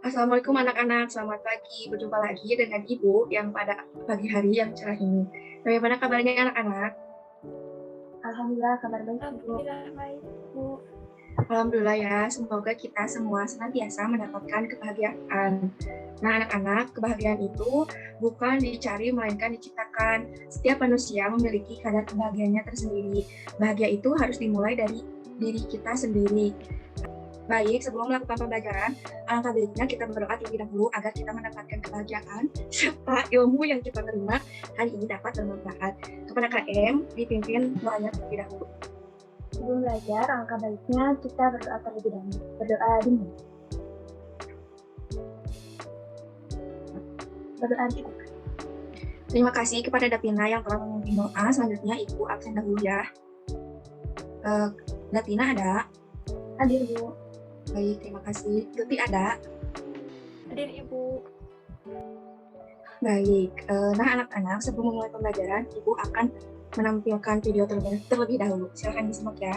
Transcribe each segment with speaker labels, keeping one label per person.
Speaker 1: Assalamualaikum anak-anak, selamat pagi. Berjumpa lagi dengan Ibu yang pada pagi hari yang cerah ini. Bagaimana kabarnya anak-anak?
Speaker 2: Alhamdulillah kabar baik, Bu.
Speaker 3: Alhamdulillah baik, Bu.
Speaker 1: Alhamdulillah ya, semoga kita semua senantiasa mendapatkan kebahagiaan. Nah anak-anak, kebahagiaan itu bukan dicari melainkan diciptakan. Setiap manusia memiliki kadar kebahagiaannya tersendiri. Bahagia itu harus dimulai dari diri kita sendiri. Baik, sebelum melakukan pembelajaran, alangkah baiknya kita berdoa terlebih dahulu agar kita mendapatkan kebahagiaan serta ilmu yang kita terima hari ini dapat bermanfaat. Kepada KM, dipimpin doanya terlebih dahulu.
Speaker 2: Sebelum belajar, alangkah baiknya kita berdoa terlebih dahulu. Berdoa dini. Berdoa dini.
Speaker 1: Terima kasih kepada Davina yang telah memimpin doa. Selanjutnya Ibu absen dahulu ya. Davina ada?
Speaker 2: Hadir, Bu.
Speaker 1: Baik, terima kasih. Tuti ada?
Speaker 3: Hadir, Ibu.
Speaker 1: Baik, nah anak-anak sebelum memulai pembelajaran, Ibu akan menampilkan video terlebih dahulu. Silahkan disimak ya.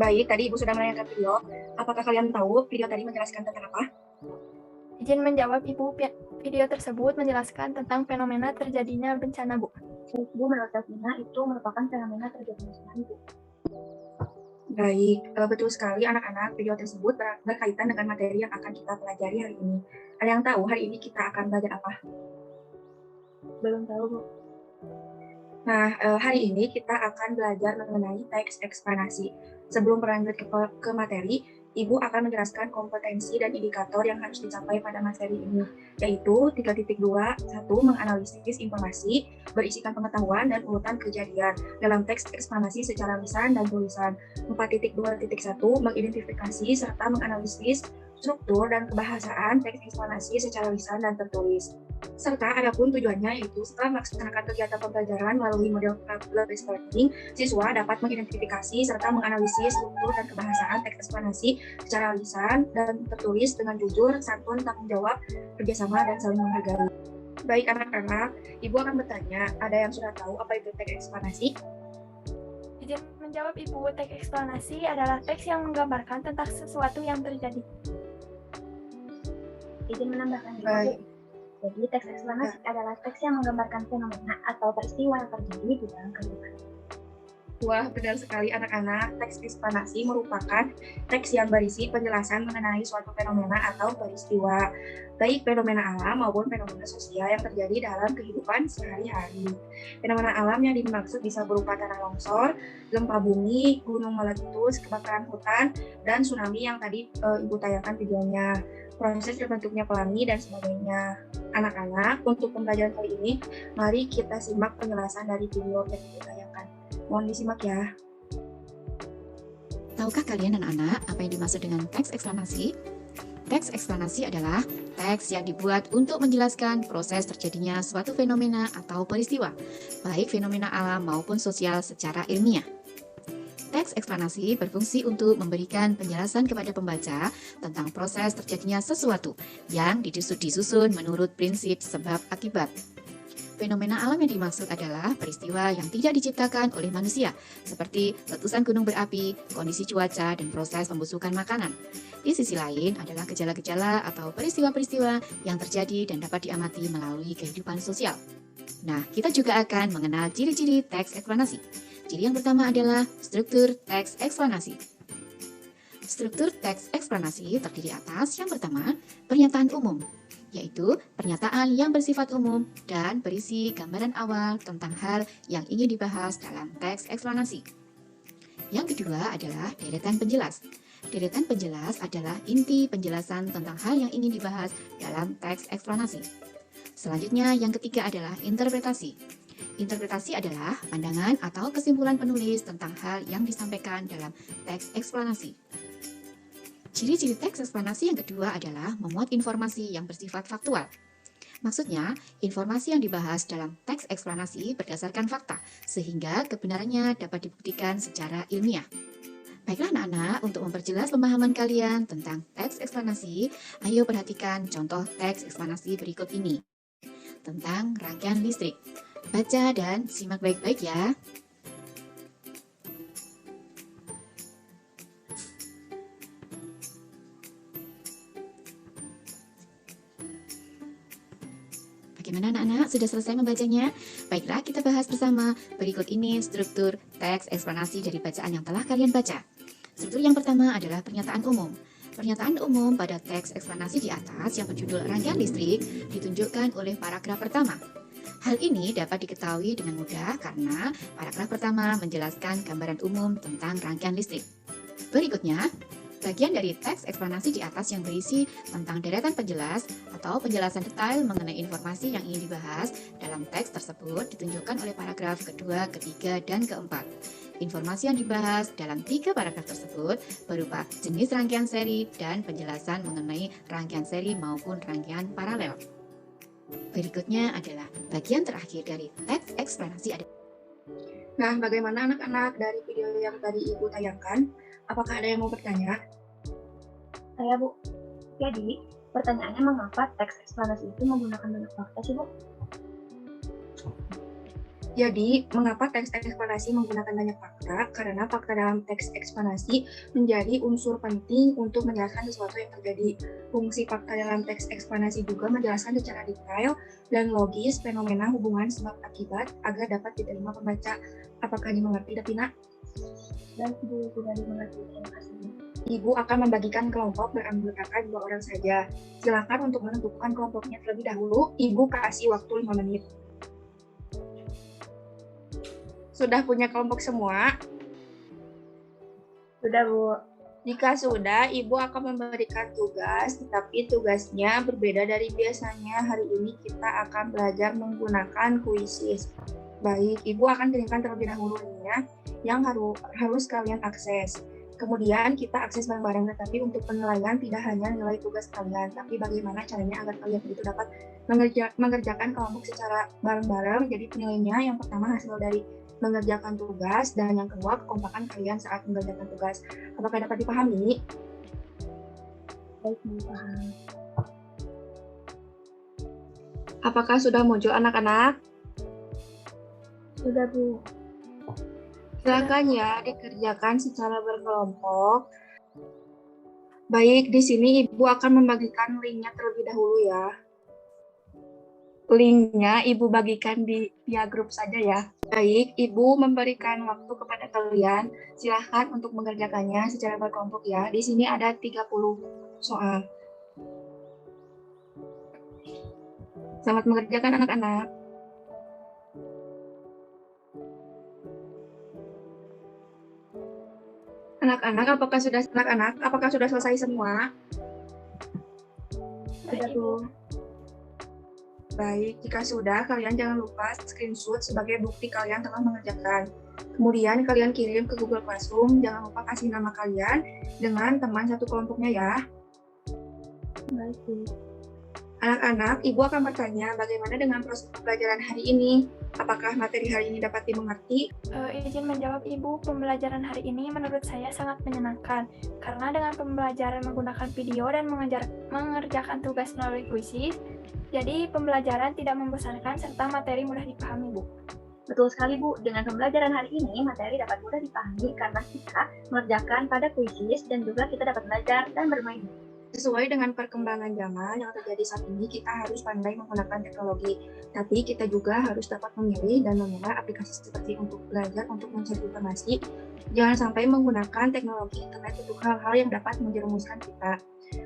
Speaker 1: Baik, tadi Ibu sudah menayangkan video. Apakah kalian tahu video tadi menjelaskan tentang apa?
Speaker 3: Izin menjawab, Ibu. Video tersebut menjelaskan tentang fenomena terjadinya bencana, Bu.
Speaker 2: Bu, menurut Davina itu merupakan fenomena terjadinya tsunami, Bu.
Speaker 1: Baik, betul sekali anak-anak. Video tersebut berkaitan dengan materi yang akan kita pelajari hari ini. Ada yang tahu hari ini kita akan belajar apa?
Speaker 2: Belum tahu, Bu.
Speaker 1: Nah, hari ini kita akan belajar mengenai teks eksplanasi. Sebelum berlanjut ke materi, Ibu akan menjelaskan kompetensi dan indikator yang harus dicapai pada materi ini, yaitu 3.2, 1. Menganalisis informasi, berisikan pengetahuan dan urutan kejadian dalam teks eksplanasi secara lisan dan tulisan. 4.2.1. Mengidentifikasi serta menganalisis struktur dan kebahasaan teks eksplanasi secara lisan dan tertulis. Serta adapun tujuannya yaitu setelah melaksanakan kegiatan pembelajaran melalui model problem-based learning, siswa dapat mengidentifikasi serta menganalisis struktur dan kebahasaan teks eksplanasi secara lisan dan tertulis dengan jujur, santun, tanggung jawab, kerjasama, dan saling menghargai. Baik anak-anak, Ibu akan bertanya, ada yang sudah tahu apa itu teks eksplanasi?
Speaker 3: Izin menjawab, Ibu. Teks eksplanasi adalah teks yang menggambarkan tentang sesuatu yang terjadi.
Speaker 2: Izin menambahkan, Bu.
Speaker 1: Baik.
Speaker 2: Jadi, teks eksplanasi adalah teks yang menggambarkan fenomena atau peristiwa yang terjadi di dalam kehidupan.
Speaker 1: Wah, benar sekali anak-anak. Teks eksplanasi merupakan teks yang berisi penjelasan mengenai suatu fenomena atau peristiwa, baik fenomena alam maupun fenomena sosial yang terjadi dalam kehidupan sehari-hari. Fenomena alam yang dimaksud bisa berupa tanah longsor, gempa bumi, gunung meletus, kebakaran hutan, dan tsunami yang tadi Ibu tayangkan videonya, proses terbentuknya pelangi, dan sebagainya. Anak-anak, untuk pembelajaran kali ini, mari kita simak penjelasan dari video yang Ibu tayangkan. Mohon disimak ya.
Speaker 4: Tahukah kalian anak-anak apa yang dimaksud dengan teks eksplanasi? Teks eksplanasi adalah teks yang dibuat untuk menjelaskan proses terjadinya suatu fenomena atau peristiwa, baik fenomena alam maupun sosial secara ilmiah. Teks eksplanasi berfungsi untuk memberikan penjelasan kepada pembaca tentang proses terjadinya sesuatu yang disusun menurut prinsip sebab akibat. Fenomena alam yang dimaksud adalah peristiwa yang tidak diciptakan oleh manusia, seperti letusan gunung berapi, kondisi cuaca, dan proses pembusukan makanan. Di sisi lain adalah gejala-gejala atau peristiwa-peristiwa yang terjadi dan dapat diamati melalui kehidupan sosial. Nah, kita juga akan mengenal ciri-ciri teks eksplanasi. Ciri yang pertama adalah struktur teks eksplanasi. Struktur teks eksplanasi terdiri atas yang pertama, pernyataan umum, yaitu pernyataan yang bersifat umum dan berisi gambaran awal tentang hal yang ingin dibahas dalam teks eksplanasi. Yang kedua adalah deretan penjelas. Deretan penjelas adalah inti penjelasan tentang hal yang ingin dibahas dalam teks eksplanasi. Selanjutnya, yang ketiga adalah interpretasi. Interpretasi adalah pandangan atau kesimpulan penulis tentang hal yang disampaikan dalam teks eksplanasi. Ciri-ciri teks eksplanasi yang kedua adalah memuat informasi yang bersifat faktual. Maksudnya, informasi yang dibahas dalam teks eksplanasi berdasarkan fakta, sehingga kebenarannya dapat dibuktikan secara ilmiah. Baiklah anak-anak, untuk memperjelas pemahaman kalian tentang teks eksplanasi, ayo perhatikan contoh teks eksplanasi berikut ini. Tentang rangkaian listrik. Baca dan simak baik-baik ya. Bagaimana anak-anak? Sudah selesai membacanya? Baiklah, kita bahas bersama. Berikut ini struktur teks eksplanasi dari bacaan yang telah kalian baca. Struktur yang pertama adalah pernyataan umum. Pernyataan umum pada teks eksplanasi di atas yang berjudul rangkaian listrik ditunjukkan oleh paragraf pertama. Hal ini dapat diketahui dengan mudah karena paragraf pertama menjelaskan gambaran umum tentang rangkaian listrik. Berikutnya, bagian dari teks eksplanasi di atas yang berisi tentang deretan penjelas atau penjelasan detail mengenai informasi yang ingin dibahas dalam teks tersebut ditunjukkan oleh paragraf kedua, ketiga, dan keempat. Informasi yang dibahas dalam 3 paragraf tersebut berupa jenis rangkaian seri dan penjelasan mengenai rangkaian seri maupun rangkaian paralel. Berikutnya adalah bagian terakhir dari teks eksplanasi.
Speaker 1: Nah, bagaimana anak-anak dari video yang tadi Ibu tayangkan? Apakah ada yang mau bertanya?
Speaker 2: Saya, Bu. Jadi, pertanyaannya mengapa teks eksplanasi itu menggunakan banyak fakta sih, Bu?
Speaker 1: Jadi, mengapa teks eksplanasi menggunakan banyak fakta? Karena fakta dalam teks eksplanasi menjadi unsur penting untuk menjelaskan sesuatu yang terjadi. Fungsi fakta dalam teks eksplanasi juga menjelaskan secara detail dan logis fenomena hubungan sebab akibat agar dapat diterima pembaca. Apakah dimengerti, Davina?
Speaker 2: Dan Bu, sudah dimengerti. Terima kasih, Bu.
Speaker 1: Ibu akan membagikan kelompok beranggotakan 2 orang saja. Silakan untuk menentukan kelompoknya terlebih dahulu. Ibu kasih waktu 5 menit. Sudah punya kelompok semua?
Speaker 2: Sudah, Bu.
Speaker 1: Jika sudah, Ibu akan memberikan tugas, tetapi tugasnya berbeda dari biasanya. Hari ini kita akan belajar menggunakan kuisis. Baik, Ibu akan kirimkan terlebih dahulu linknya yang harus kalian akses. Kemudian kita akses bareng-bareng, tetapi untuk penilaian tidak hanya nilai tugas kalian, tapi bagaimana caranya agar kalian itu dapat mengerjakan kelompok secara bareng-bareng. Jadi penilaiannya yang pertama hasil dari mengerjakan tugas, dan yang kedua kekompakan kalian saat mengerjakan tugas. Apakah dapat dipahami?
Speaker 2: Baik, Bu. Paham.
Speaker 1: Apakah sudah muncul anak-anak?
Speaker 2: Sudah, Bu.
Speaker 1: Silakan ya dikerjakan secara berkelompok. Baik, di sini Ibu akan membagikan linknya terlebih dahulu ya. Linknya Ibu bagikan via grup saja ya. Baik, Ibu memberikan waktu kepada kalian. Silahkan untuk mengerjakannya secara berkelompok ya. Di sini ada 30 soal. Selamat mengerjakan anak-anak. Anak-anak, apakah sudah selesai semua?
Speaker 2: Sudah, Bu.
Speaker 1: Baik, jika sudah, kalian jangan lupa screenshot sebagai bukti kalian telah mengerjakan. Kemudian kalian kirim ke Google Classroom, jangan lupa kasih nama kalian dengan teman satu kelompoknya ya.
Speaker 2: Baik, Bu.
Speaker 1: Anak-anak, Ibu akan bertanya bagaimana dengan proses pembelajaran hari ini? Apakah materi hari ini dapat dimengerti?
Speaker 3: Izin menjawab Ibu, pembelajaran hari ini menurut saya sangat menyenangkan karena dengan pembelajaran menggunakan video dan mengerjakan tugas melalui kuisis, jadi pembelajaran tidak membosankan serta materi mudah dipahami, Bu.
Speaker 2: Betul sekali, Bu. Dengan pembelajaran hari ini, materi dapat mudah dipahami karena kita mengerjakan pada kuisis dan juga kita dapat belajar dan bermain.
Speaker 1: Sesuai dengan perkembangan zaman yang terjadi saat ini, kita harus pandai menggunakan teknologi. Tapi kita juga harus dapat memilih dan memilah aplikasi seperti untuk belajar, untuk mencari informasi. Jangan sampai menggunakan teknologi internet untuk hal-hal yang dapat menjerumuskan kita.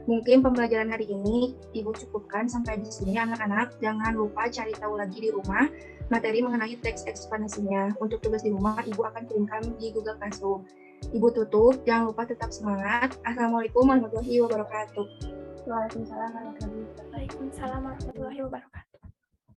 Speaker 1: Mungkin pembelajaran hari ini Ibu cukupkan sampai di sini anak-anak. Jangan lupa cari tahu lagi di rumah materi mengenai teks eksplanasinya. Untuk tugas di rumah, Ibu akan kirimkan di Google Classroom. Ibu tutup, jangan lupa tetap semangat. Assalamualaikum warahmatullahi wabarakatuh.
Speaker 2: Waalaikumsalam warahmatullahi wabarakatuh.
Speaker 3: Waalaikumsalam warahmatullahi wabarakatuh.